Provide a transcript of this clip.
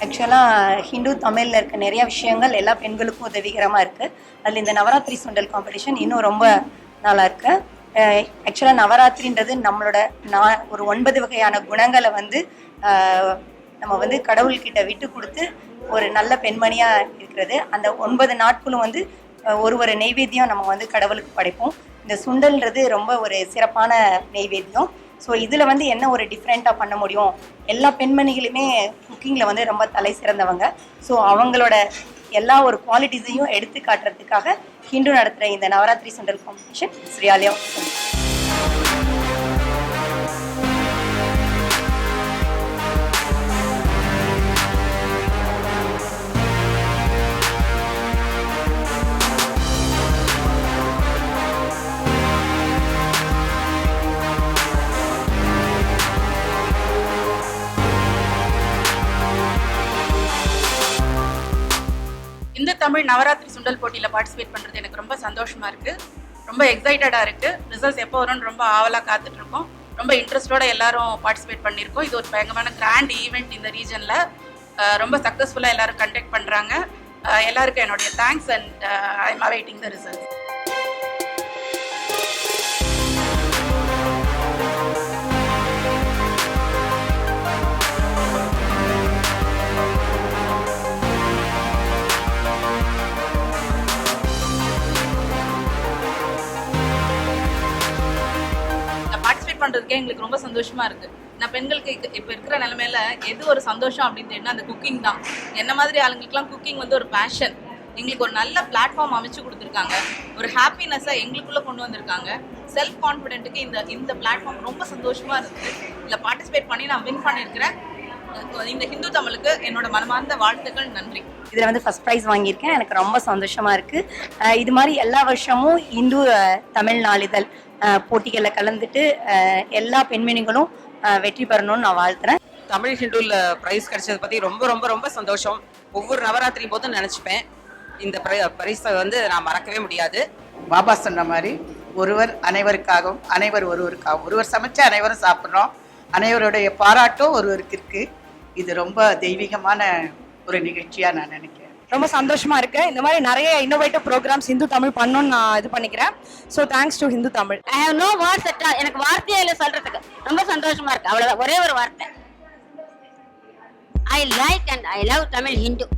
ஆக்சுவலாக ஹிந்து தமிழில் இருக்க நிறைய விஷயங்கள் எல்லா பெண்களுக்கும் உதவிகரமாக இருக்குது. அதில் இந்த நவராத்திரி சுண்டல் காம்படிஷன் இன்னும் ரொம்ப நல்லா இருக்கு. ஆக்சுவலாக நவராத்திரின்றது நம்மளோட ஒரு 9 வகையான குணங்களை வந்து நம்ம வந்து கடவுள்கிட்ட விட்டு கொடுத்து ஒரு நல்ல பெண்மணியாக இருக்கிறது. அந்த 9 நாட்களும் வந்து ஒரு நெய்வேத்தியம் நம்ம வந்து கடவுளுக்கு படைப்போம். இந்த சுண்டல்ன்றது ரொம்ப ஒரு சிறப்பான நெய்வேத்தியம். ஸோ இதில் வந்து என்ன ஒரு டிஃப்ரெண்ட்டாக பண்ண முடியும், எல்லா பெண்மணிகளுமே குக்கிங்கில் வந்து ரொம்ப தலை சிறந்தவங்க. ஸோ அவங்களோட எல்லா ஒரு குவாலிட்டிஸையும் எடுத்து காட்டுறதுக்காக ஹிந்து நடத்துகிற இந்த நவராத்திரி சுண்டல் காம்படிஷன் ஸ்ரீயாலியா. இந்த தமிழ் நவராத்திரி சுண்டல் போட்டியில் பார்ட்டிசிபேட் பண்ணுறது எனக்கு ரொம்ப சந்தோஷமாக இருக்குது. ரொம்ப எக்ஸைட்டடாக இருக்குது. ரிசல்ட்ஸ் எப்போ வரும்னு ரொம்ப ஆவலாக காத்துட்ருக்கோம். ரொம்ப இன்ட்ரெஸ்டோட எல்லாரும் பார்ட்டிசிபேட் பண்ணியிருக்கோம். இது ஒரு பயங்கரமான கிராண்ட் ஈவெண்ட் இந்த ரீஜனில். ரொம்ப சக்ஸஸ்ஃபுல்லாக எல்லாரும் கண்டக்ட் பண்ணுறாங்க. எல்லாருக்கும் என்னுடைய thanks and I am awaiting the results. பண்றதுக்கே எங்களுக்கு ரொம்ப சந்தோஷமா இருக்கு. நான் பெண்களுக்கு இப்ப இருக்கிற நிலைமையில எது ஒரு சந்தோஷம் அப்படின்னு அந்த குக்கிங் தான். என்ன மாதிரி ஆளுங்களுக்குலாம் குக்கிங் வந்து ஒரு பேஷன். எங்களுக்கு ஒரு நல்ல பிளாட்ஃபார்ம் அமைச்சு கொடுத்துருக்காங்க. ஒரு ஹாப்பினஸை எங்களுக்குள்ள கொண்டு வந்திருக்காங்க. செல்ஃப் கான்ஃபிடென்ட்டுக்கு இந்த பிளாட்ஃபார்ம் ரொம்ப சந்தோஷமா இருக்கு. இதில் பார்ட்டிசிபேட் பண்ணி நான் வின் பண்ணியிருக்கிறேன். இந்த ஹிந்து தமிழுக்கு என்னோட மனமார்ந்த வாழ்த்துக்கள், நன்றி. இதில் வந்து ஃபர்ஸ்ட் ப்ரைஸ் வாங்கியிருக்கேன். எனக்கு ரொம்ப சந்தோஷமா இருக்கு. இது மாதிரி எல்லா வருஷமும் இந்து தமிழ் நாளிதழ் போட்டிகளில் கலந்துட்டு எல்லா பெண்மணிகளும் வெற்றி பெறணும்னு நான் வாழ்த்துறேன். தமிழ் ஹிந்துவில் ப்ரைஸ் கிடைச்சதை பற்றி ரொம்ப ரொம்ப ரொம்ப சந்தோஷம். ஒவ்வொரு நவராத்திரி போதும் நினச்சிப்பேன். இந்த ப்ரைஸை வந்து நான் மறக்கவே முடியாது. பாபா சொன்ன மாதிரி ஒருவர் அனைவருக்காகவும் ஒருவர் ஒருவருக்காகவும். ஒருவர் சமைச்சு அனைவரும் சாப்பிட்றோம். அனைவருடைய பாராட்டும் ஒருவருக்கு இருக்கு. இது ரொம்ப தெய்வீகமான ஒரு நிகழ்ச்சியாக நான் நினைக்கிறேன். ரொம்ப சந்தோஷமா இருக்கு. இந்த மாதிரி நிறைய இன்னோவேட்டிவ் ப்ரோக்ராம்ஸ் ஹிந்து தமிழ் பண்ணணும்னு நான் இது பண்ணிக்கிறேன். So thanks to Hindu Tamil. I have no words at all. எனக்கு வார்த்தையே இல்லை சொல்றதுக்கு. ரொம்ப சந்தோஷமா இருக்கு. அவ்வளவுதான், ஒரே ஒரு வார்த்தை. I like and I love Tamil Hindu.